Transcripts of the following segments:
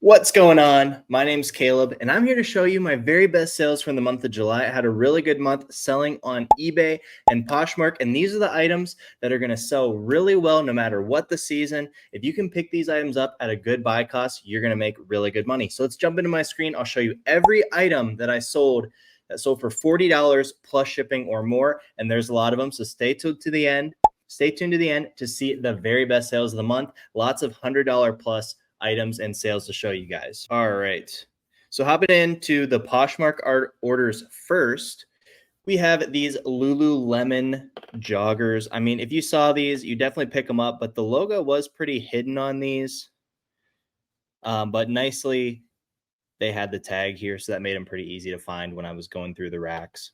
What's going on? My name's Caleb, and I'm here to show you my very best sales from the month of July. I had a really good month selling on eBay and Poshmark, and these are the items that are going to sell really well no matter what the season. If you can pick these items up at a good buy cost, you're going to make really good money. So let's jump into my screen. I'll show you every item that I sold that sold for $40 plus shipping or more, and there's a lot of them, so stay tuned to the end. Stay tuned to the end to see the very best sales of the month. Lots of $100 plus items and sales to show you guys. All right. So hopping into the Poshmark orders first, we have these Lululemon joggers. I mean, if you saw these, you definitely pick them up, but the logo was pretty hidden on these. But nicely, they had the tag here, so that made them pretty easy to find when I was going through the racks.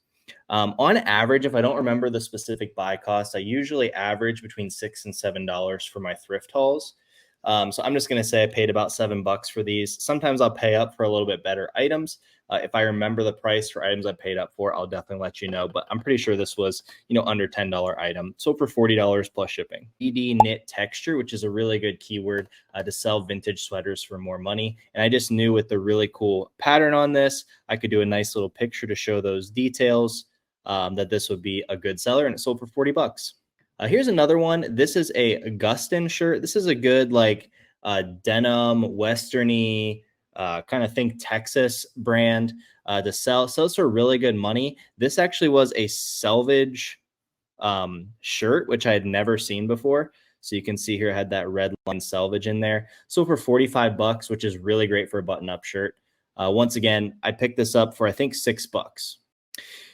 On average, if I don't remember the specific buy cost, I usually average between $6 and $7 for my thrift hauls. So I'm just going to say I paid about $7 for these. Sometimes I'll pay up for a little bit better items. If I remember the price for items I paid up for, I'll definitely let you know. But I'm pretty sure this was, under $10 item. So for $40 plus shipping. ED knit texture, which is a really good keyword to sell vintage sweaters for more money. And I just knew with the really cool pattern on this, I could do a nice little picture to show those details that this would be a good seller. And it sold for $40. Here's another one. This is a Gustin shirt. This is a good denim, westerny, kind of think Texas brand to sell. Sells for really good money. This actually was a selvage shirt, which I had never seen before. So you can see here I had that red line selvage in there. So for $45, which is really great for a button-up shirt. Once again, I picked this up for I think $6.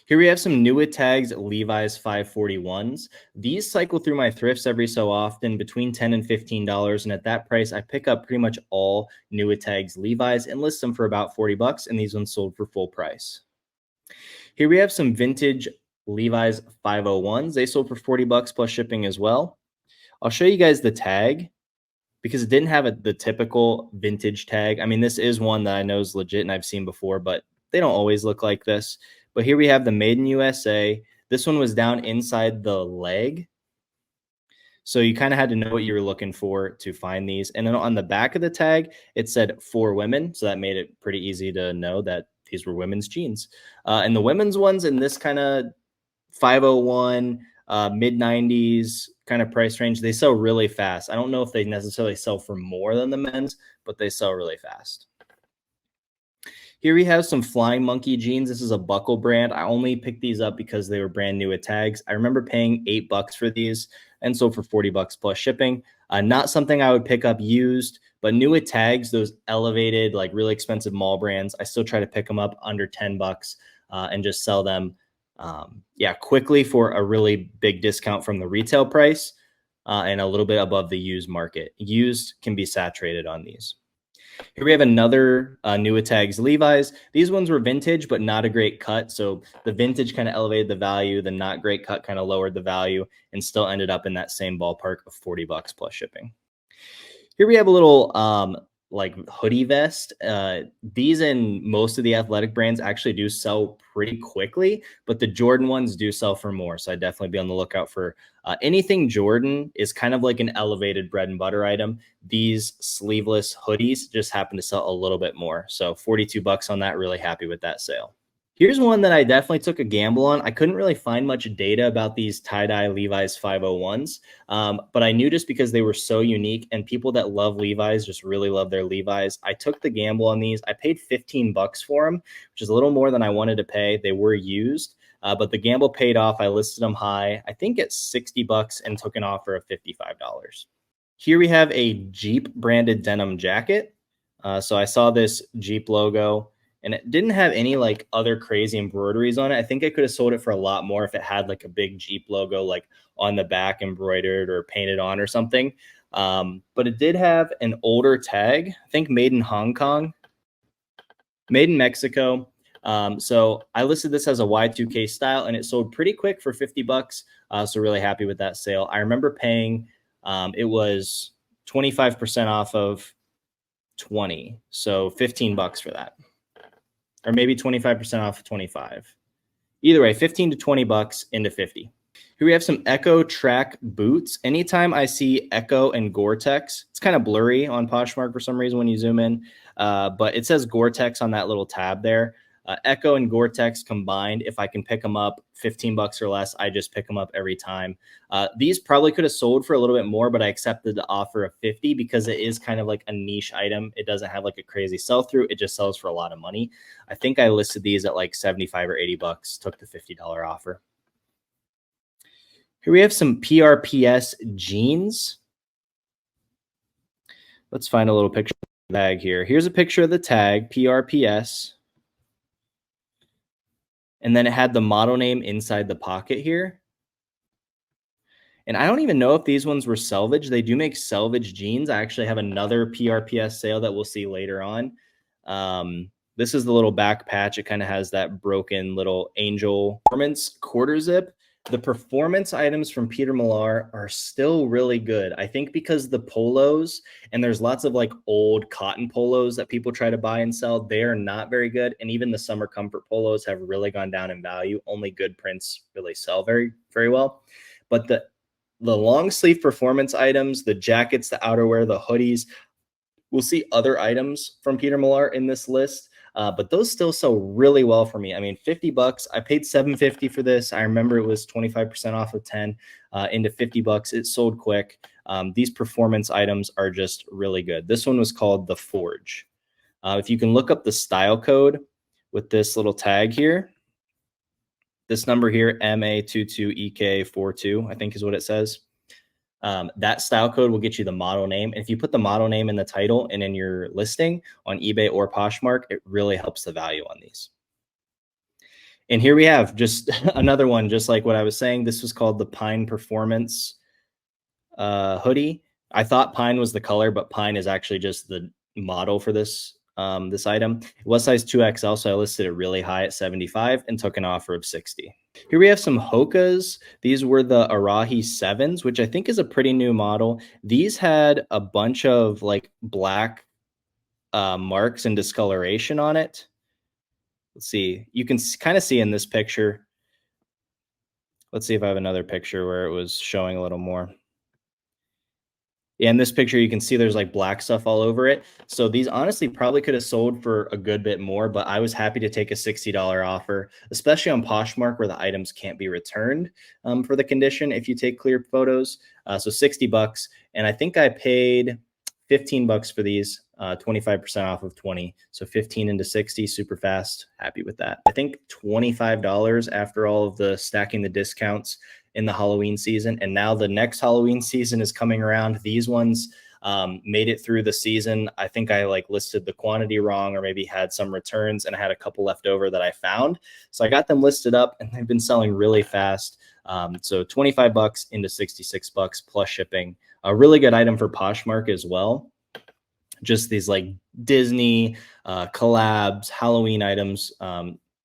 Here we have some Nua tags Levi's 541s. These cycle through my thrifts every so often, between $10 and $15. And at that price, I pick up pretty much all Nua tags Levi's and list them for about $40. And these ones sold for full price. Here we have some vintage Levi's 501s. They sold for $40 plus shipping as well. I'll show you guys the tag because it didn't have the typical vintage tag. I mean, this is one that I know is legit and I've seen before, but they don't always look like this. But here we have the Made in USA. This one was down inside the leg. So you kind of had to know what you were looking for to find these. And then on the back of the tag, it said for women. So that made it pretty easy to know that these were women's jeans. And the women's ones in this kind of 501, mid-90s kind of price range, they sell really fast. I don't know if they necessarily sell for more than the men's, but they sell really fast. Here we have some Flying Monkey jeans. This is a Buckle brand. I only picked these up because they were brand new with tags. I remember paying $8 for these and sold for $40 plus shipping. Not something I would pick up used, but new with tags, those elevated, really expensive mall brands, I still try to pick them up under $10 and just sell them quickly for a really big discount from the retail price and a little bit above the used market. Used can be saturated on these. Here we have another Nua tags Levi's. These ones were vintage, but not a great cut. So the vintage kind of elevated the value. The not great cut kind of lowered the value and still ended up in that same ballpark of $40 plus shipping. Here we have a little hoodie vest. These and most of the athletic brands actually do sell pretty quickly, but the Jordan ones do sell for more. So I'd definitely be on the lookout for anything Jordan is kind of like an elevated bread and butter item. These sleeveless hoodies just happen to sell a little bit more. So $42 on that. Really happy with that sale. Here's one that I definitely took a gamble on. I couldn't really find much data about these tie-dye Levi's 501s, but I knew just because they were so unique and people that love Levi's just really love their Levi's. I took the gamble on these. I paid $15 for them, which is a little more than I wanted to pay. They were used, but the gamble paid off. I listed them high, I think at $60 and took an offer of $55. Here we have a Jeep branded denim jacket. So I saw this Jeep logo. And it didn't have any other crazy embroideries on it. I think I could have sold it for a lot more if it had a big Jeep logo on the back embroidered or painted on or something. But it did have an older tag, I think made in Hong Kong, made in Mexico. So I listed this as a Y2K style and it sold pretty quick for $50. So really happy with that sale. I remember paying, it was 25% off of 20. So $15 for that. Or maybe 25% off 25. Either way, $15 to $20 into $50. Here we have some Echo Track boots. Anytime I see Echo and Gore-Tex, it's kind of blurry on Poshmark for some reason when you zoom in, but it says Gore-Tex on that little tab there. Echo and Gore-Tex combined, if I can pick them up 15 bucks or less, I just pick them up every time. These probably could have sold for a little bit more, but I accepted the offer of 50 because it is kind of like a niche item. It doesn't have like a crazy sell through. It just sells for a lot of money. I think I listed these at like 75 or 80 bucks, took the $50 offer. Here we have some PRPS jeans. Let's find a little picture of the tag here. Here's a picture of the tag, PRPS. And then it had the model name inside the pocket here. And I don't even know if these ones were salvaged. They do make salvage jeans. I actually have another PRPS sale that we'll see later on. This is the little back patch. It kind of has that broken little angel performance quarter zip. The performance items from Peter Millar are still really good. I think because the polos, and there's lots of like old cotton polos that people try to buy and sell, they're not very good. And even the summer comfort polos have really gone down in value. Only good prints really sell very, very well. But the long sleeve performance items, the jackets, the outerwear, the hoodies, we'll see other items from Peter Millar in this list. But those still sell really well for me. I mean, 50 bucks. I paid $7.50 for this. I remember it was 25% off of 10 into 50 bucks. It sold quick. These performance items are just really good. This one was called the Forge. If you can look up the style code with this little tag here, this number here, MA22EK42, I think is what it says. That style code will get you the model name. And if you put the model name in the title and in your listing on eBay or Poshmark, it really helps the value on these. And here we have just another one, just like what I was saying. This was called the Pine Performance hoodie. I thought pine was the color, but pine is actually just the model for this this item. It was size 2XL, so I listed it really high at 75 and took an offer of 60. Here we have some Hokas. These were the Arahi 7s, which I think is a pretty new model. These had a bunch of like black marks and discoloration on it. Let's see. You can kind of see in this picture. Let's see if I have another picture where it was showing a little more. Yeah, in this picture, you can see there's like black stuff all over it. So these honestly probably could have sold for a good bit more, but I was happy to take a $60 offer, especially on Poshmark where the items can't be returned for the condition if you take clear photos. So 60 bucks. And I think I paid 15 bucks for these, 25% off of 20. So 15 into 60, super fast. Happy with that. I think $25 after all of the stacking the discounts in the Halloween season. And now the next Halloween season is coming around. These ones made it through the season. I think I like listed the quantity wrong or maybe had some returns and I had a couple left over that I found. So I got them listed up and they've been selling really fast. So 25 bucks into 66 bucks plus shipping. A really good item for Poshmark as well. Just these like Disney collabs, Halloween items.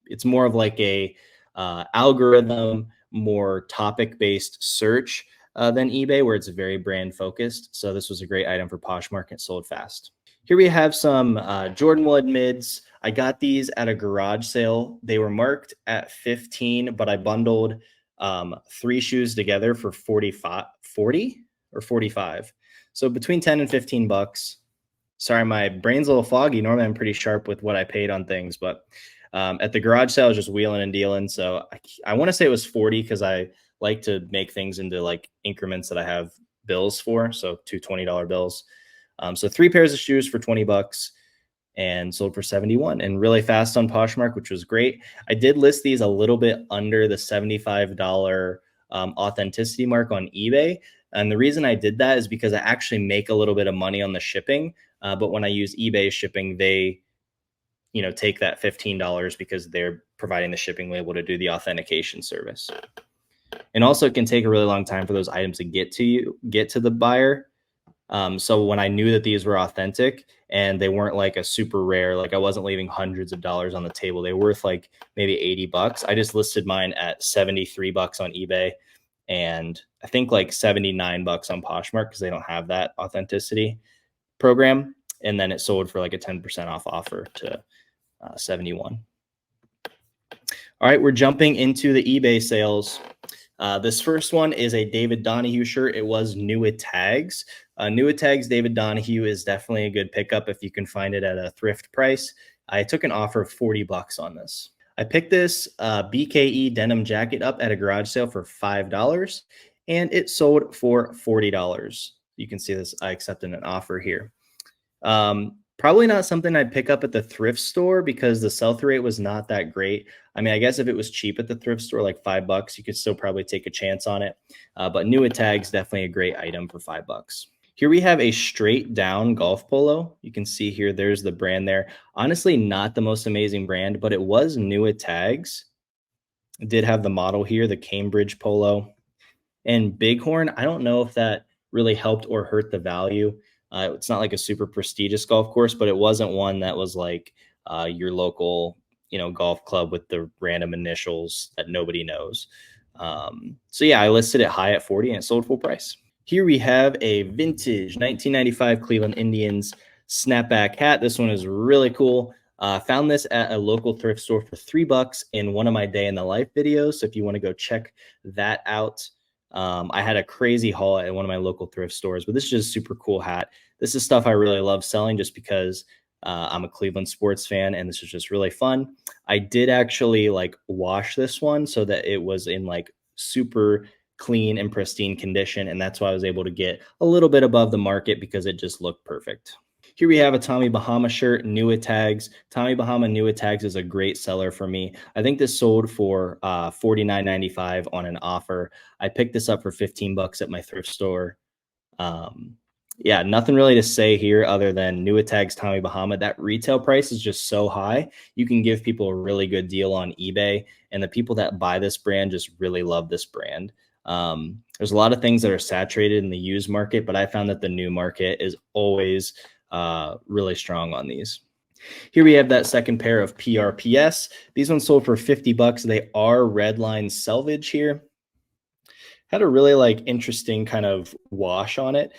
It's more of like a algorithm, more topic-based search than eBay, where it's very brand focused. So this was a great item for Poshmark. It sold fast. Here we have some Jordan 1 mids. I got these at a garage sale. They were marked at 15, but I bundled 3 shoes together for 40 or 45. So between 10 and 15 bucks. Sorry, my brain's a little foggy. Normally I'm pretty sharp with what I paid on things, but at the garage sale, I was just wheeling and dealing. So I want to say it was 40 because I like to make things into like increments that I have bills for. So 2 $20 bills. So 3 pairs of shoes for 20 bucks and sold for 71 and really fast on Poshmark, which was great. I did list these a little bit under the $75 authenticity mark on eBay. And the reason I did that is because I actually make a little bit of money on the shipping. But when I use eBay shipping, they take that $15 because they're providing the shipping label to do the authentication service. And also it can take a really long time for those items to get to the buyer. So when I knew that these were authentic and they weren't like a super rare, like I wasn't leaving hundreds of dollars on the table, they were worth like maybe 80 bucks. I just listed mine at 73 bucks on eBay and I think like 79 bucks on Poshmark because they don't have that authenticity program. And then it sold for like a 10% off offer to 71. All right, we're jumping into the eBay sales. This first one is a David Donahue shirt. It was new with tags. New with tags David Donahue is definitely a good pickup if you can find it at a thrift price. I took an offer of 40 bucks on this. I picked this BKE denim jacket up at a garage sale for $5 and it sold for $40. You can see this. I accepted an offer here. Probably not something I'd pick up at the thrift store because the sell-through rate was not that great. I mean, I guess if it was cheap at the thrift store, like $5, you could still probably take a chance on it. But new at tags, definitely a great item for $5. Here we have a straight down golf polo. You can see here, there's the brand there. Honestly, not the most amazing brand, but it was new at tags. It did have the model here, the Cambridge polo. And Bighorn, I don't know if that really helped or hurt the value. It's not like a super prestigious golf course, but it wasn't one that was like your local, golf club with the random initials that nobody knows. So yeah, I listed it high at 40 and it sold full price. Here we have a vintage 1995 Cleveland Indians snapback hat. This one is really cool. Found this at a local thrift store for $3 in one of my day in the life videos. So if you want to go check that out, I had a crazy haul at one of my local thrift stores, but this is just a super cool hat. This is stuff I really love selling just because I'm a Cleveland sports fan and this is just really fun. I did actually wash this one so that it was in super clean and pristine condition. And that's why I was able to get a little bit above the market because it just looked perfect. Here we have a Tommy Bahama shirt, new at tags. Tommy Bahama new at tags is a great seller for me. I think this sold for $49.95 on an offer. I picked this up for 15 bucks at my thrift store. Yeah, nothing really to say here other than new at tags Tommy Bahama. That retail price is just so high. You can give people a really good deal on eBay, and the people that buy this brand just really love this brand. There's a lot of things that are saturated in the used market, but I found that the new market is always really strong on these. Here we have that second pair of PRPS. These ones sold for 50 bucks. They are red line selvage here. Had a really interesting kind of wash on it.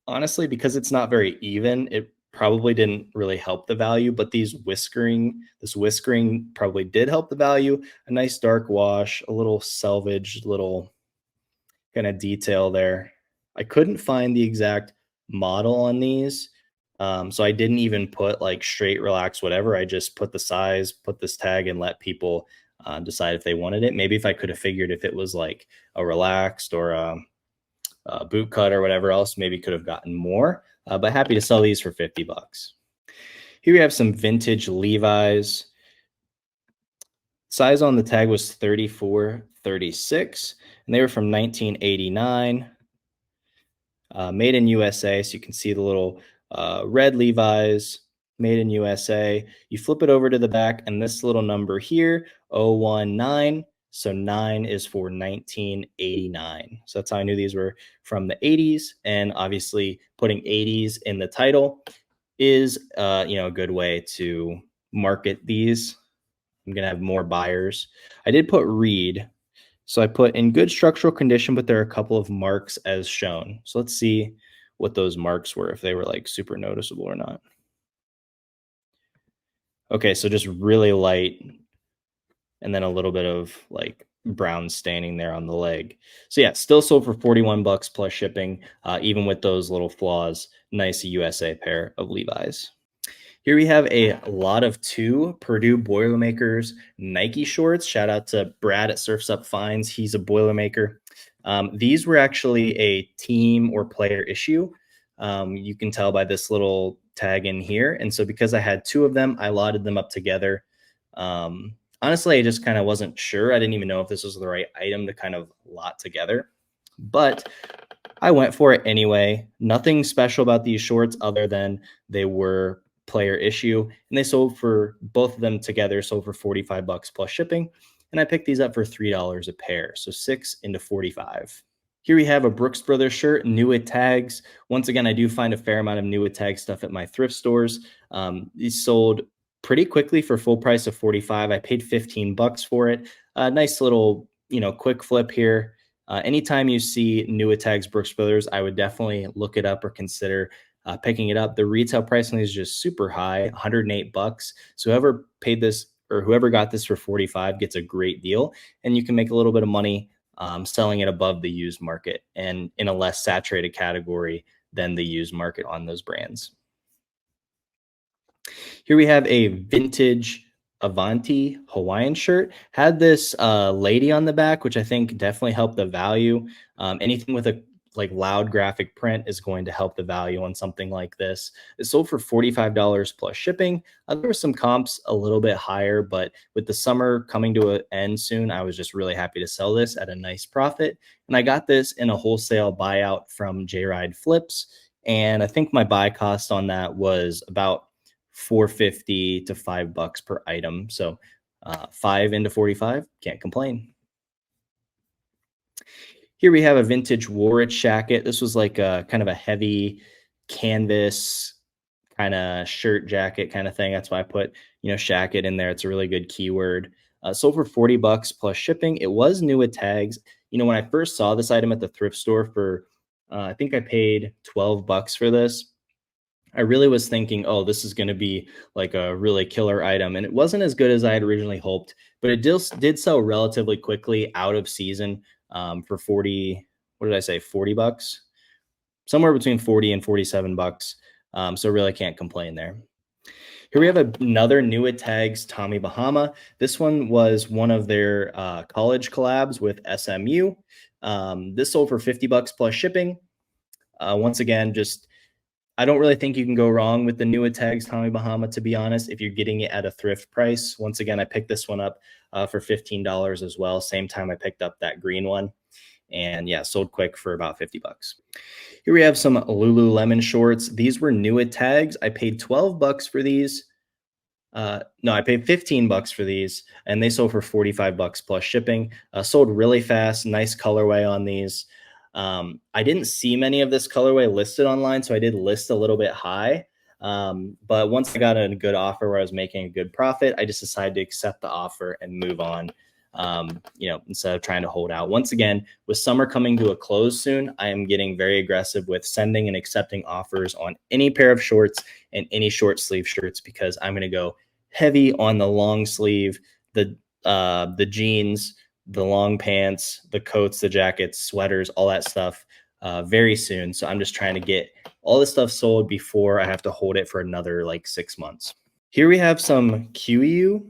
Honestly, because it's not very even, it probably didn't really help the value, but this whiskering probably did help the value. A nice dark wash, a little selvage, little kind of detail there. I couldn't find the exact model on these. So I didn't even put straight, relax, whatever. I just put the size, put this tag, and let people decide if they wanted it. Maybe if I could have figured if it was like a relaxed or a boot cut or whatever else, maybe could have gotten more. But happy to sell these for 50 bucks. Here we have some vintage Levi's. Size on the tag was 34-36, and they were from 1989. Made in USA, so you can see the little red Levi's, made in USA. You flip it over to the back, and this little number here, 019, so 9 is for 1989. So that's how I knew these were from the 80s, and obviously putting 80s in the title is a good way to market these. I'm going to have more buyers. I did put Reed. So I put in good structural condition, but there are a couple of marks as shown. So let's see what those marks were, if they were super noticeable or not. Okay, so just really light and then a little bit of brown staining there on the leg. So yeah, still sold for 41 bucks plus shipping, even with those little flaws. Nice USA pair of Levi's. Here we have a lot of 2 Purdue Boilermakers Nike shorts. Shout out to Brad at Surfs Up Finds. He's a Boilermaker. These were actually a team or player issue. You can tell by this little tag in here. And so because I had 2 of them, I lotted them up together. Honestly, I just kind of wasn't sure. I didn't even know if this was the right item to kind of lot together. But I went for it anyway. Nothing special about these shorts other than they were player issue, and they sold for both of them together, sold for 45 bucks plus shipping. And I picked these up for $3 a pair. So 6 into 45. Here we have a Brooks Brothers shirt, new at tags. Once again, I do find a fair amount of new at tag stuff at my thrift stores. These sold pretty quickly for full price of 45. I paid 15 bucks for it. Nice little, quick flip here. Anytime you see new at tags Brooks Brothers, I would definitely look it up or consider picking it up. The retail price on these is just super high, 108 bucks. So whoever paid this or whoever got this for 45 gets a great deal, and you can make a little bit of money selling it above the used market and in a less saturated category than the used market on those brands. Here we have a vintage Avanti Hawaiian shirt. Had this lady on the back, which I think definitely helped the value. Anything with a like loud graphic print is going to help the value on something like this. It sold for $45 plus shipping. There were some comps a little bit higher, but with the summer coming to an end soon, I was just really happy to sell this at a nice profit. And I got this in a wholesale buyout from J Ride Flips. And I think my buy cost on that was about 450 to $5 per item. So 5 into 45, can't complain. Here we have a vintage Woolrich jacket. This was like a kind of a heavy canvas kind of shirt jacket kind of thing. That's why I put, shacket in there. It's a really good keyword. Sold for $40 plus shipping. It was new with tags. When I first saw this item at the thrift store for, I think I paid $12 for this. I really was thinking, oh, this is going to be like a really killer item. And it wasn't as good as I had originally hoped, but it did sell relatively quickly out of season for 40, what did I say, $40? Somewhere between 40 and $47. So really can't complain there. Here we have another new at tags Tommy Bahama. This one was one of their college collabs with SMU. This sold for $50 plus shipping. Once again, just I don't really think you can go wrong with the new tags Tommy Bahama, to be honest, if you're getting it at a thrift price. Once again, I picked this one up for $15 as well. Same time I picked up that green one. And yeah, sold quick for about $50. Here we have some Lululemon shorts. These were new at tags. I paid $12 for these. No, I paid $15 for these, and they sold for $45 plus shipping. Sold really fast. Nice colorway on these. I didn't see many of this colorway listed online, so I did list a little bit high. But once I got a good offer where I was making a good profit, I just decided to accept the offer and move on. Instead of trying to hold out. Once again, with summer coming to a close soon, I am getting very aggressive with sending and accepting offers on any pair of shorts and any short sleeve shirts because I'm going to go heavy on the long sleeve, the jeans, the long pants, the coats, the jackets, sweaters, all that stuff very soon. So I'm just trying to get all this stuff sold before I have to hold it for another like 6 months. Here we have some QU.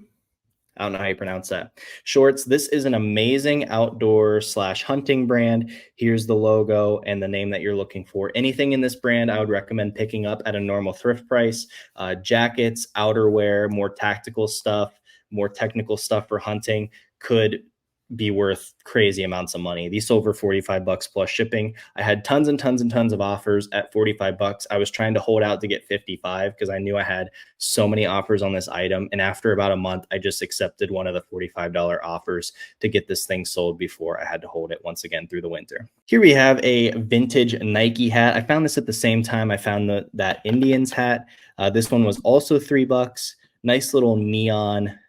I don't know how you pronounce that. Shorts. This is an amazing outdoor / hunting brand. Here's the logo and the name that you're looking for. Anything in this brand, I would recommend picking up at a normal thrift price. Jackets, outerwear, more tactical stuff, more technical stuff for hunting could be worth crazy amounts of money. These sold for $45 plus shipping. I had tons and tons and tons of offers at $45. I was trying to hold out to get 55 because I knew I had so many offers on this item. And after about a month, I just accepted one of the $45 offers to get this thing sold before I had to hold it once again through the winter. Here we have a vintage Nike hat. I found this at the same time I found that Indians hat. This one was also $3. Nice little neon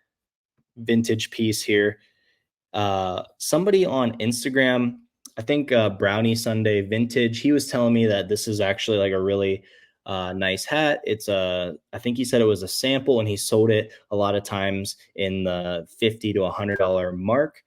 vintage piece here. Somebody on Instagram, I think Brownie Sunday Vintage, he was telling me that this is actually like a really nice hat. It's I think he said it was a sample and he sold it a lot of times in the $50 to $100 mark.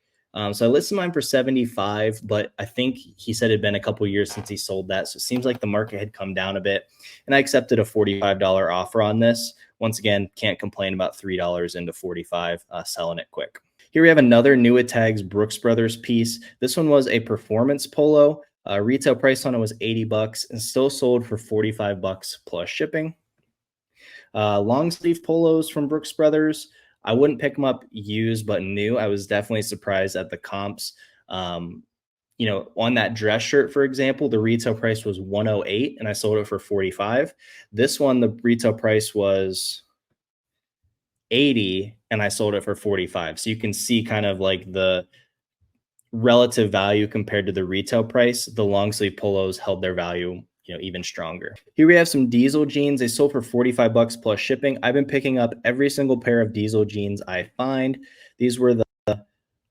So I listed mine for 75, but I think he said it'd been a couple years since he sold that. So it seems like the market had come down a bit and I accepted a $45 offer on this. Once again, can't complain about $3 into 45, selling it quick. Here we have another new at tags Brooks Brothers piece. This one was a performance polo. Retail price on it was $80 and still sold for $45 plus shipping. Long sleeve polos from Brooks Brothers. I wouldn't pick them up used, but new. I was definitely surprised at the comps. On that dress shirt, for example, the retail price was $108 and I sold it for $45. This one, the retail price was $80 and I sold it for $45. So you can see kind of like the relative value compared to the retail price. The long sleeve polos held their value, even stronger. Here we have some Diesel jeans. They sold for $45 plus shipping. I've been picking up every single pair of Diesel jeans I find. These were the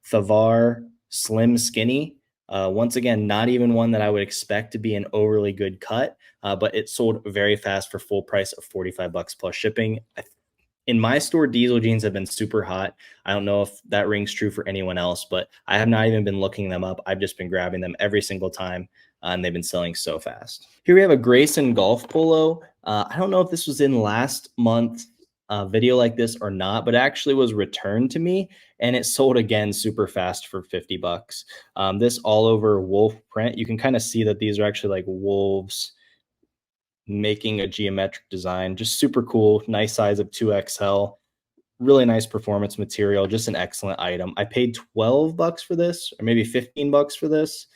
Thavar Slim Skinny. Once again, not even one that I would expect to be an overly good cut, but it sold very fast for full price of $45 plus shipping. in my store, diesel jeans have been super hot. I don't know if that rings true for anyone else, but I have not even been looking them up. I've just been grabbing them every single time, and they've been selling so fast. Here we have a Grayson golf polo. I don't know if this was in last month's video like this or not, but it actually was returned to me and it sold again super fast for 50 bucks. This all over wolf print. You can kind of see that these are actually like wolves making a geometric design. Just super cool. Nice size of 2XL. Really nice performance material. Just an excellent item. I paid 12 bucks for this, or maybe 15 bucks for this.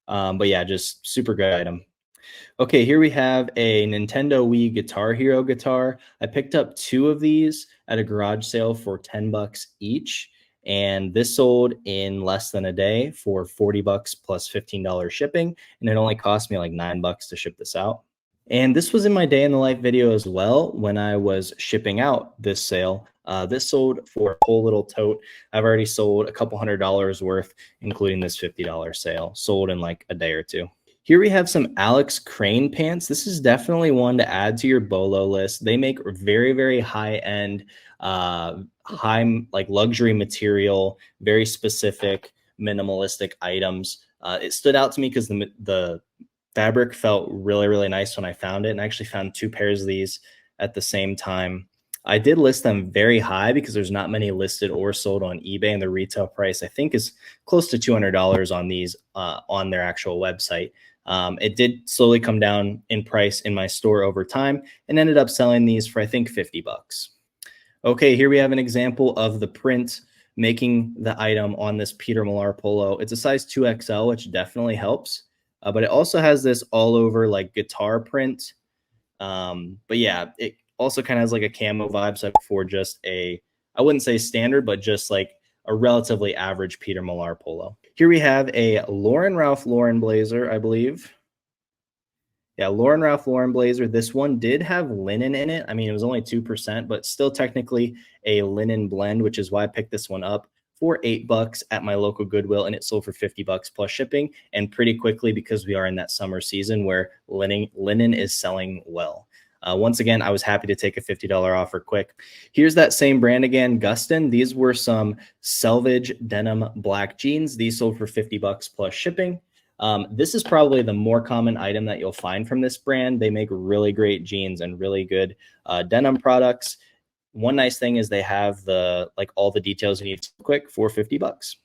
But yeah, just super good item. Okay, here we have a Nintendo Wii Guitar Hero guitar. I picked up two of these at a garage sale for 10 bucks each. And this sold in less than a day for 40 bucks plus $15 shipping. And it only cost me like 9 bucks to ship this out. And this was in my day in the life video as well when I was shipping out this sale. This sold for a whole little tote. I've already sold a couple $100 worth, including this $50 sale, sold in like a day or two. Here we have some Alex Crane pants. This is definitely one to add to your BOLO list. They make very, very high-end, high like luxury material, very specific, minimalistic items. It stood out to me because the fabric felt really, really nice when I found it, and I actually found two pairs of these at the same time. I did list them very high because there's not many listed or sold on eBay, and the retail price I think is close to $200 on these on their actual website. It did slowly come down in price in my store over time and ended up selling these for I think 50 bucks. Okay, here we have an example of the print making the item on this Peter Millar polo. It's a size 2XL, which definitely helps, but it also has this all over like guitar print. But yeah, it also kind of has like a camo vibe. So for just a, I wouldn't say standard, but just like a relatively average Peter Millar polo. Here we have a Ralph Lauren blazer, I believe. Yeah, Ralph Lauren blazer. This one did have linen in it. I mean, it was only 2%, but still technically a linen blend, which is why I picked this one up for 8 bucks at my local Goodwill, and it sold for 50 bucks plus shipping, and pretty quickly because we are in that summer season where linen is selling well. Once again, I was happy to take a $50 offer quick. Here's that same brand again, Gustin. These were some selvage denim black jeans. These sold for 50 bucks plus shipping. This is probably the more common item that you'll find from this brand. They make really great jeans and really good denim products. One nice thing is they have the like all the details you need quick for 50 bucks.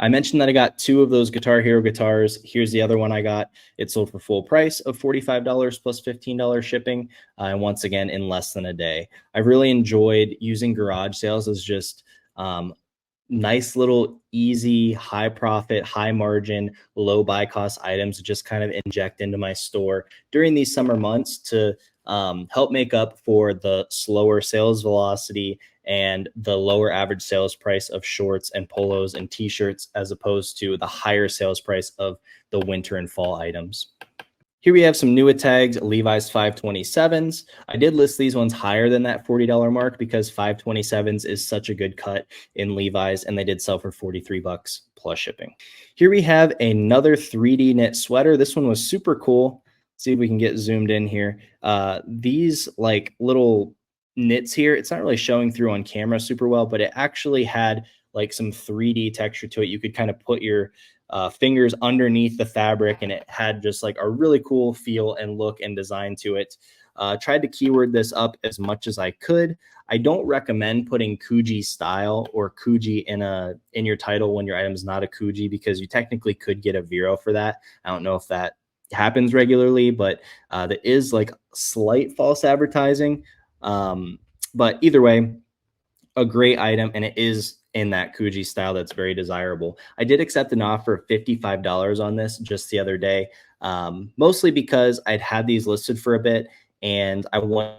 I mentioned that I got two of those Guitar Hero guitars. Here's the other one I got. It sold for full price of $45 plus $15 shipping. And once again, in less than a day. I really enjoyed using garage sales as just nice little easy, high profit, high margin, low buy cost items to just kind of inject into my store during these summer months to help make up for the slower sales velocity and the lower average sales price of shorts and polos and t-shirts as opposed to the higher sales price of the winter and fall items. Here we have some Nua tags, Levi's 527s. I did list these ones higher than that $40 mark because 527s is such a good cut in Levi's, and they did sell for 43 bucks plus shipping. Here we have another 3D knit sweater. This one was super cool. Let's see if we can get zoomed in here. These like little knits here, it's not really showing through on camera super well, but it actually had like some 3D texture to it. You could kind of put your fingers underneath the fabric, and it had just like a really cool feel and look and design to it. Tried to keyword this up as much as I could. I don't recommend putting Kuji style or Kuji in your title when your item is not a Kuji, because you technically could get a Vero for that. I don't know if that happens regularly, but there is like slight false advertising. But either way, a great item, and it is in that Kuji style that's very desirable. I did accept an offer of $55 on this just the other day, mostly because I'd had these listed for a bit and I won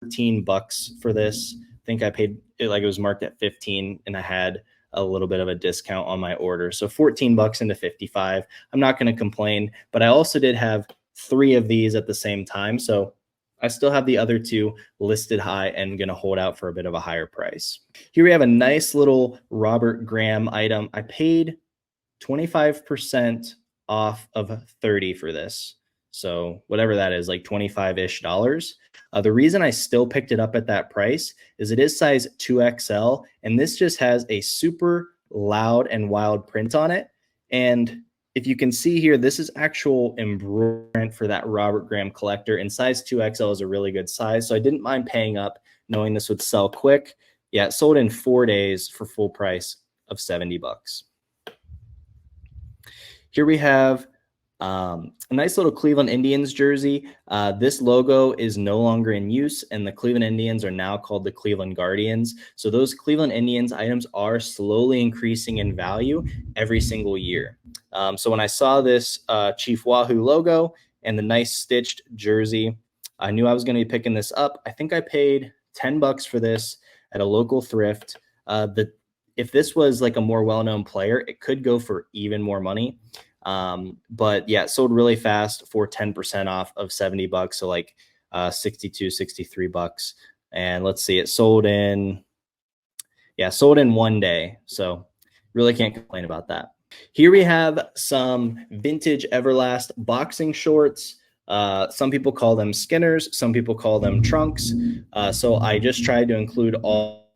13 bucks for this. I think I paid it like it was marked at 15 and I had a little bit of a discount on my order. So 14 bucks into 55. I'm not going to complain, but I also did have 3 of these at the same time. So I still have the other 2 listed high and going to hold out for a bit of a higher price. Here we have a nice little Robert Graham item. I paid 25% off of 30 for this. So whatever that is, like 25-ish dollars. The reason I still picked it up at that price is it is size 2XL, and this just has a super loud and wild print on it. And if you can see here, this is actual embroidery for that Robert Graham collector, and size 2XL is a really good size. So I didn't mind paying up knowing this would sell quick. Yeah, it sold in 4 days for full price of 70 bucks. Here we have a nice little Cleveland Indians jersey. This logo is no longer in use, and the Cleveland Indians are now called the Cleveland Guardians. So those Cleveland Indians items are slowly increasing in value every single year. So when I saw this Chief Wahoo logo and the nice stitched jersey, I knew I was going to be picking this up. I think I paid 10 bucks for this at a local thrift. If this was like a more well-known player, it could go for even more money. But yeah, it sold really fast for 10% off of 70 bucks. So like 62, 63 bucks. And let's see, it sold in 1 day. So really can't complain about that. Here we have some vintage Everlast boxing shorts. Some people call them Skinners. Some people call them trunks. So I just tried to include all.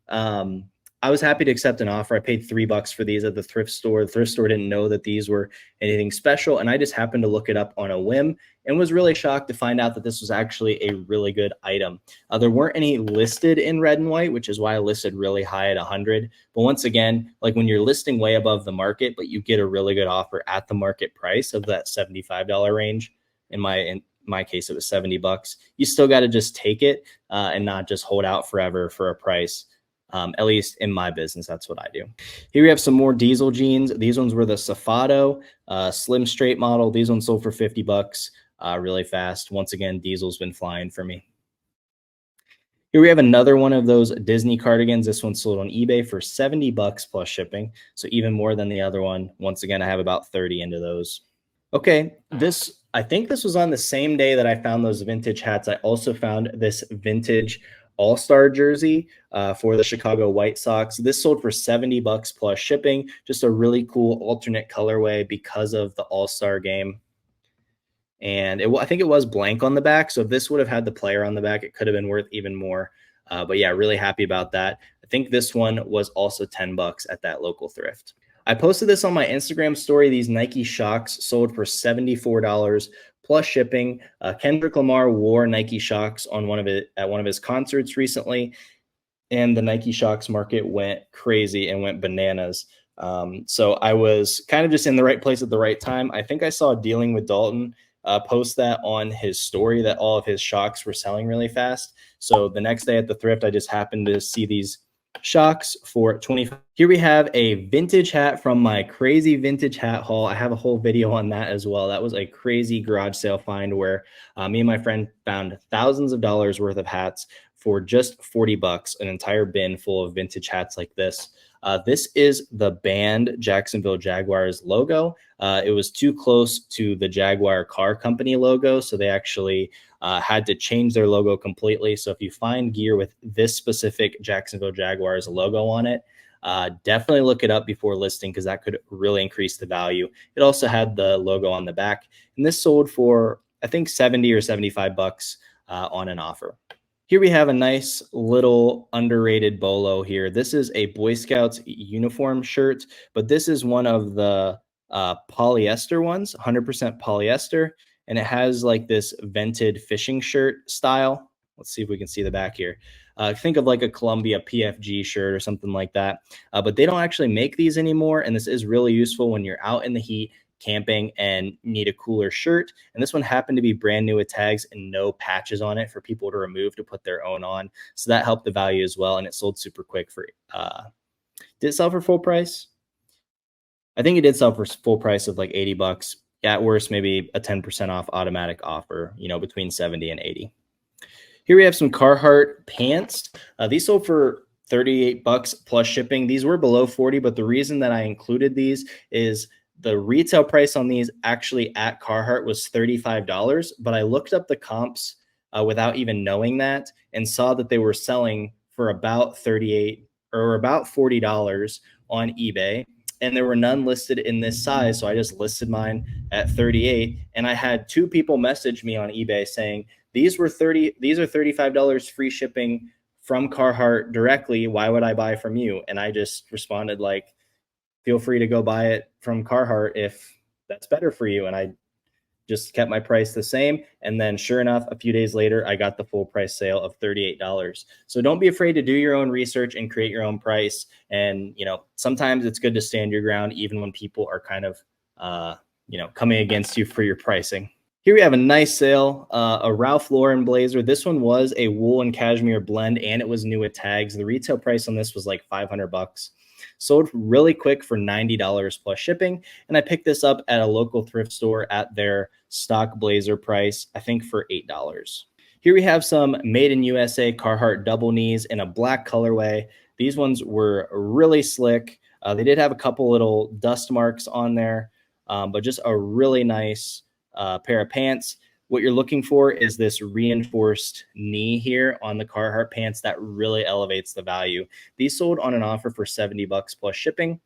I was happy to accept an offer. I paid $3 for these at the thrift store. The thrift store didn't know that these were anything special, and I just happened to look it up on a whim and was really shocked to find out that this was actually a really good item. There weren't any listed in red and white, which is why I listed really high at 100. But once again, like when you're listing way above the market, but you get a really good offer at the market price of that $75 range, in my case, it was 70 bucks. You still got to just take it and not just hold out forever for a price. At least in my business, that's what I do. Here we have some more diesel jeans. These ones were the Safato slim straight model. These ones sold for 50 bucks really fast. Once again, diesel's been flying for me. Here we have another one of those Disney cardigans. This one sold on eBay for 70 bucks plus shipping. So even more than the other one. Once again, I have about 30 into those. Okay, I think this was on the same day that I found those vintage hats. I also found this vintage All-Star jersey for the Chicago White Sox. This sold for 70 bucks plus shipping. Just a really cool alternate colorway because of the All-Star game. And I think it was blank on the back. So if this would have had the player on the back, it could have been worth even more. But yeah, really happy about that. I think this one was also 10 bucks at that local thrift. I posted this on my Instagram story. These Nike Shox sold for $74 plus shipping. Kendrick Lamar wore Nike Shox at one of his concerts recently, and the Nike Shox market went crazy and went bananas. So I was kind of just in the right place at the right time. I think I saw Dealing with Dalton post that on his story that all of his Shox were selling really fast. So the next day at the thrift, I just happened to see these Shox for 25. Here we have a vintage hat from my crazy vintage hat haul. I have a whole video on that as well. That was a crazy garage sale find where me and my friend found thousands of dollars worth of hats for just 40 bucks, an entire bin full of vintage hats like this. This is the band Jacksonville Jaguars logo. It was too close to the Jaguar car company logo, so they actually had to change their logo completely. So if you find gear with this specific Jacksonville Jaguars logo on it, definitely look it up before listing because that could really increase the value. It also had the logo on the back, and this sold for, I think, 70 or 75 bucks on an offer. Here we have a nice little underrated bolo here. This is a Boy Scouts uniform shirt, but this is one of the polyester ones, 100% polyester, and it has like this vented fishing shirt style. Let's see if we can see the back here. Think of like a Columbia PFG shirt or something like that, but they don't actually make these anymore, and this is really useful when you're out in the heat camping and need a cooler shirt. And this one happened to be brand new with tags and no patches on it for people to remove to put their own on. So that helped the value as well. And it sold super quick for, did it sell for full price? I think it did sell for full price of like 80 bucks. At worst, maybe a 10% off automatic offer, between 70 and 80. Here we have some Carhartt pants. These sold for 38 bucks plus shipping. These were below 40, but the reason that I included these is the retail price on these actually at Carhartt was $35, but I looked up the comps without even knowing that and saw that they were selling for about $38 or about $40 on eBay. and there were none listed in this size. So I just listed mine at 38, and I had 2 people message me on eBay saying, these are $35 free shipping from Carhartt directly. Why would I buy from you? And I just responded like, feel free to go buy it from Carhartt if that's better for you. And I just kept my price the same. And then sure enough, a few days later, I got the full price sale of $38. So don't be afraid to do your own research and create your own price. And, sometimes it's good to stand your ground, even when people are kind of, coming against you for your pricing. Here we have a nice sale, a Ralph Lauren blazer. This one was a wool and cashmere blend, and it was new with tags. The retail price on this was like $500. Sold really quick for $90 plus shipping. And I picked this up at a local thrift store at their stock blazer price, I think for $8. Here we have some made in USA Carhartt double knees in a black colorway. These ones were really slick. They did have a couple little dust marks on there, but just a really nice pair of pants. What you're looking for is this reinforced knee here on the Carhartt pants that really elevates the value. These sold on an offer for $70 plus shipping.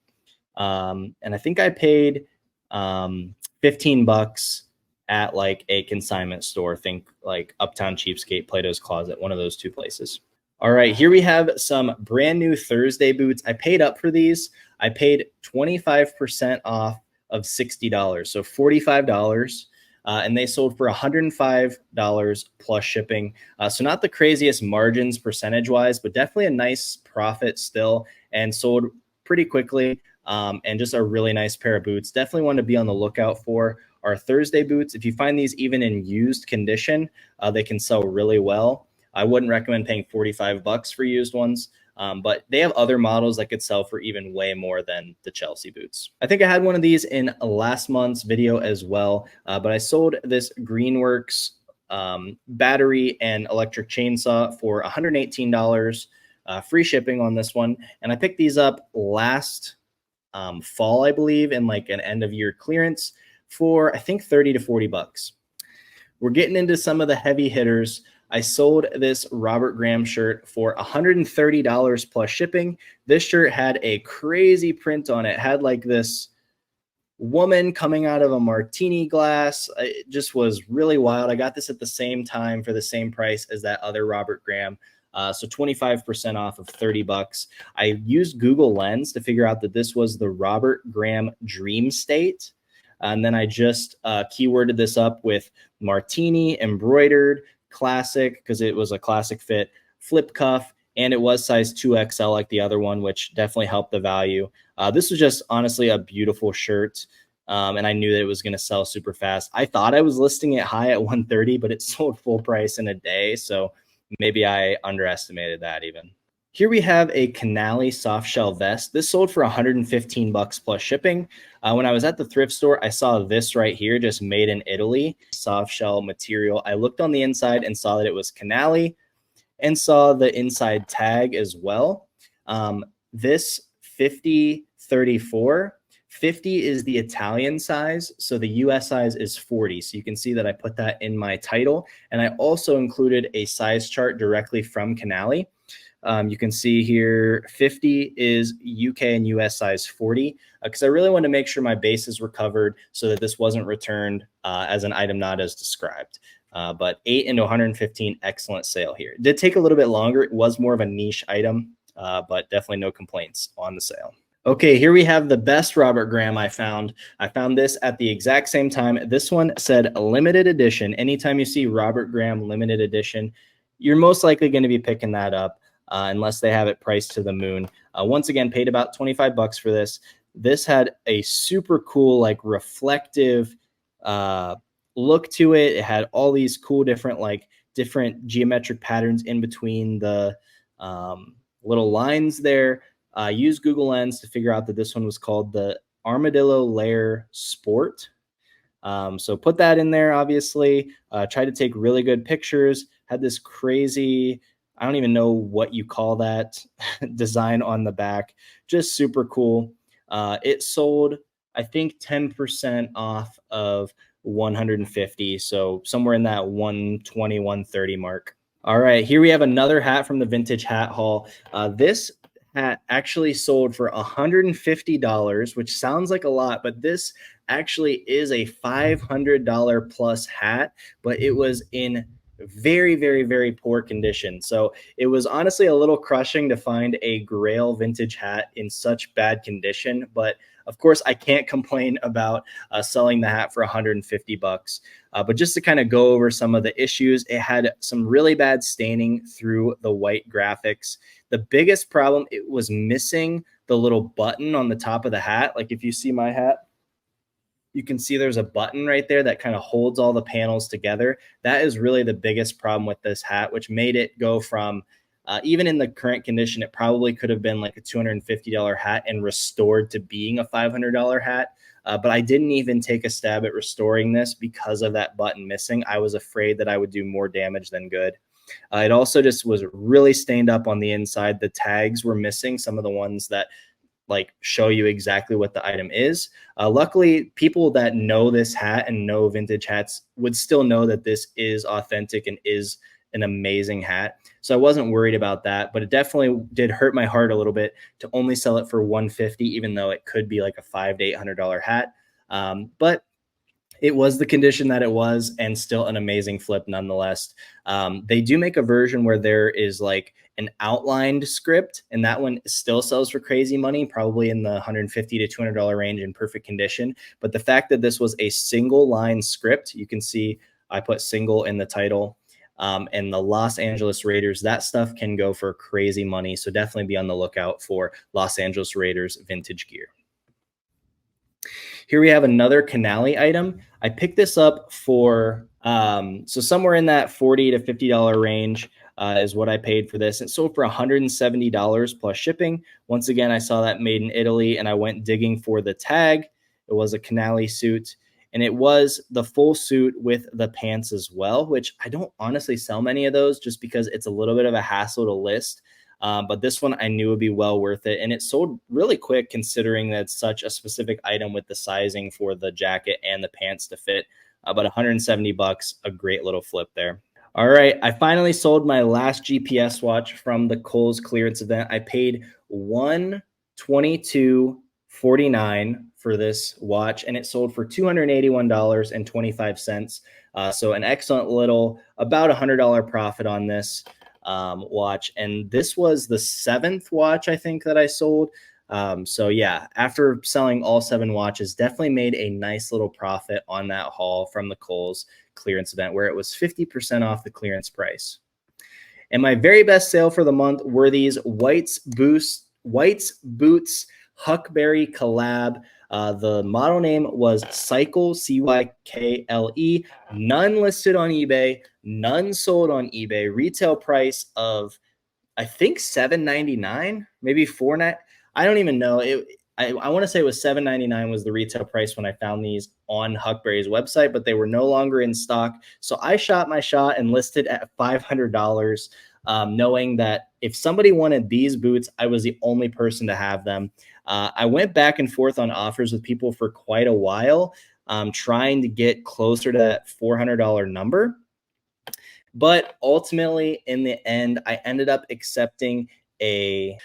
And I think I paid $15 at like a consignment store. Think like Uptown Cheapskate, Plato's Closet, one of those 2 places. All right, here we have some brand new Thursday boots. I paid up for these. I paid 25% off of $60, so $45. And they sold for $105 plus shipping. So not the craziest margins percentage-wise, but definitely a nice profit still, and sold pretty quickly. And just a really nice pair of boots. Definitely want to be on the lookout for our Thursday boots. If you find these even in used condition, they can sell really well. I wouldn't recommend paying $45 for used ones. But they have other models that could sell for even way more than the Chelsea boots. I think I had one of these in last month's video as well, but I sold this Greenworks battery and electric chainsaw for $118, free shipping on this one. And I picked these up last fall, I believe, in like an end of year clearance for I think $30 to $40. We're getting into some of the heavy hitters. I sold this Robert Graham shirt for $130 plus shipping. This shirt had a crazy print on it. It had like this woman coming out of a martini glass. It just was really wild. I got this at the same time for the same price as that other Robert Graham. So 25% off of $30. I used Google Lens to figure out that this was the Robert Graham Dream State. And then I just keyworded this up with martini, embroidered, classic, because it was a classic fit, flip cuff, and it was size 2XL like the other one, which definitely helped the value. This was just honestly a beautiful shirt, and I knew that it was going to sell super fast. I thought I was listing it high at $130, but it sold full price in a day, so maybe I underestimated that even. Here we have a Canali soft shell vest. This sold for $115 plus shipping. When I was at the thrift store, I saw this right here, just made in Italy, soft shell material. I looked on the inside and saw that it was Canali and saw the inside tag as well. This 50-34, 50 is the Italian size, so the US size is 40. So you can see that I put that in my title. And I also included a size chart directly from Canali. You can see here 50 is UK and US size 40, because I really wanted to make sure my bases were covered so that this wasn't returned as an item not as described. But 8 into 115, excellent sale here. It did take a little bit longer. It was more of a niche item, but definitely no complaints on the sale. Okay, here we have the best Robert Graham I found. I found this at the exact same time. This one said limited edition. Anytime you see Robert Graham limited edition, you're most likely going to be picking that up. Unless they have it priced to the moon. Once again, paid about $25 for this. This had a super cool, like reflective look to it. It had all these cool different geometric patterns in between the little lines there. Used Google Lens to figure out that this one was called the Armadillo Layer Sport. So put that in there, obviously. Tried to take really good pictures. Had this crazy, I don't even know what you call that, design on the back. Just super cool. It sold, I think, 10% off of 150. So somewhere in that 120, 130 mark. All right, here we have another hat from the Vintage Hat Haul. This hat actually sold for $150, which sounds like a lot, but this actually is a $500 plus hat, but it was in very, very, very poor condition. So it was honestly a little crushing to find a Grail vintage hat in such bad condition. But of course, I can't complain about selling the hat for 150 bucks. But just to kind of go over some of the issues, it had some really bad staining through the white graphics. The biggest problem, it was missing the little button on the top of the hat. Like if you see my hat, you can see there's a button right there that kind of holds all the panels together. That is really the biggest problem with this hat, which made it go from even in the current condition, it probably could have been like a $250 hat and restored to being a $500 hat. But I didn't even take a stab at restoring this because of that button missing. I was afraid that I would do more damage than good. It also just was really stained up on the inside. The tags were missing, some of the ones that like show you exactly what the item is. Luckily, people that know this hat and know vintage hats would still know that this is authentic and is an amazing hat. So I wasn't worried about that, but it definitely did hurt my heart a little bit to only sell it for 150, even though it could be like a $500 to $800 hat. But it was the condition that it was, and still an amazing flip nonetheless. They do make a version where there is like an outlined script, and that one still sells for crazy money, probably in the $150 to $200 range in perfect condition. But the fact that this was a single line script, you can see I put single in the title, and the Los Angeles Raiders, that stuff can go for crazy money. So definitely be on the lookout for Los Angeles Raiders vintage gear. Here we have another Canali item. I picked this up for, so somewhere in that $40 to $50 range is what I paid for this. It sold for $170 plus shipping. Once again, I saw that made in Italy and I went digging for the tag. It was a Canali suit, and it was the full suit with the pants as well, which I don't honestly sell many of those just because it's a little bit of a hassle to list. But this one I knew would be well worth it. And it sold really quick considering that it's such a specific item with the sizing for the jacket and the pants to fit. But 170 bucks, a great little flip there. All right, I finally sold my last GPS watch from the Kohl's clearance event. I paid $122.49 for this watch, and it sold for $281.25. So an excellent little, about $100 profit on this watch. And this was the 7th watch I think that I sold. So yeah, after selling all 7 watches, definitely made a nice little profit on that haul from the Kohl's clearance event, where it was 50% off the clearance price. And my very best sale for the month were these White's Boots Huckberry collab. The model name was Cycle, Cykle. None listed on eBay, none sold on eBay. Retail price of, I think, $7.99, maybe $4.99. I don't even know. I want to say it was $7.99 was the retail price when I found these on Huckberry's website, but they were no longer in stock. So I shot my shot and listed at $500, knowing that if somebody wanted these boots, I was the only person to have them. I went back and forth on offers with people for quite a while, trying to get closer to that $400 number. But ultimately, in the end, I ended up accepting an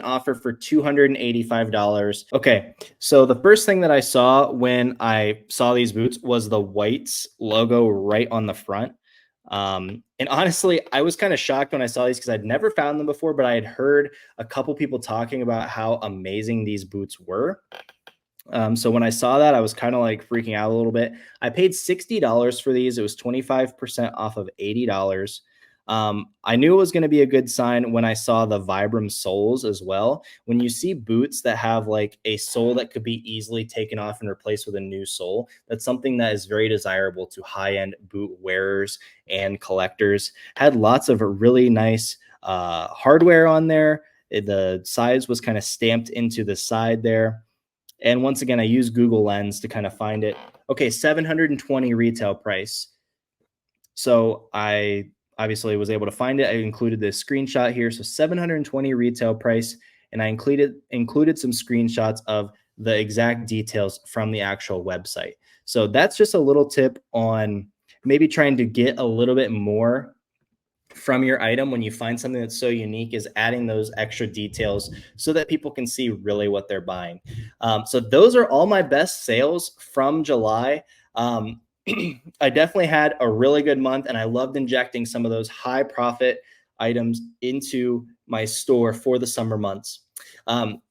offer for $285. Okay, so the first thing that I saw when I saw these boots was the White's logo right on the front. And honestly, I was kind of shocked when I saw these because I'd never found them before, but I had heard a couple people talking about how amazing these boots were. So when I saw that, I was kind of like freaking out a little bit. I paid $60 for these. It was 25% off of $80. I knew it was going to be a good sign when I saw the Vibram soles as well. When you see boots that have like a sole that could be easily taken off and replaced with a new sole, that's something that is very desirable to high-end boot wearers and collectors. Had lots of really nice hardware on there. The size was kind of stamped into the side there. And once again, I used Google Lens to kind of find it. Okay, $720 retail price. So I obviously was able to find it. I included this screenshot here. So $720 retail price. And I included some screenshots of the exact details from the actual website. So that's just a little tip on maybe trying to get a little bit more from your item when you find something that's so unique is adding those extra details so that people can see really what they're buying. So those are all my best sales from July. I definitely had a really good month, and I loved injecting some of those high profit items into my store for the summer months.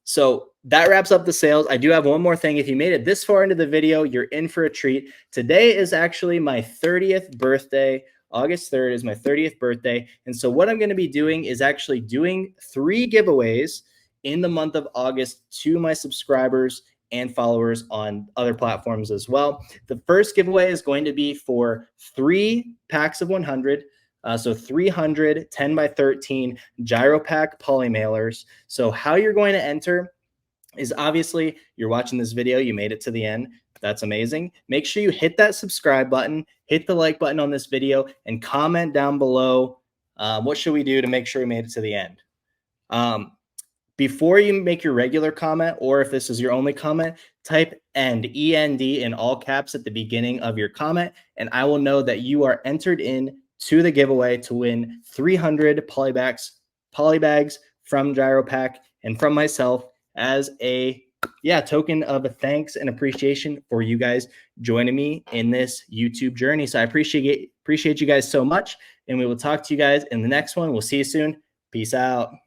So that wraps up the sales. I do have one more thing. If you made it this far into the video, you're in for a treat. Today is actually my 30th birthday. August 3rd is my 30th birthday. And so what I'm going to be doing is actually doing 3 giveaways in the month of August to my subscribers and followers on other platforms as well. The first giveaway is going to be for 3 packs of 100. So 300 10 by 13 gyro pack poly mailers. So how you're going to enter is obviously you're watching this video, you made it to the end. That's amazing. Make sure you hit that subscribe button, hit the like button on this video, and comment down below what should we do to make sure we made it to the end. Before you make your regular comment, or if this is your only comment, type END, E-N-D, in all caps at the beginning of your comment, and I will know that you are entered in to the giveaway to win 300 polybags from Gyropack and from myself as a token of a thanks and appreciation for you guys joining me in this YouTube journey. So I appreciate you guys so much, and we will talk to you guys in the next one. We'll see you soon. Peace out.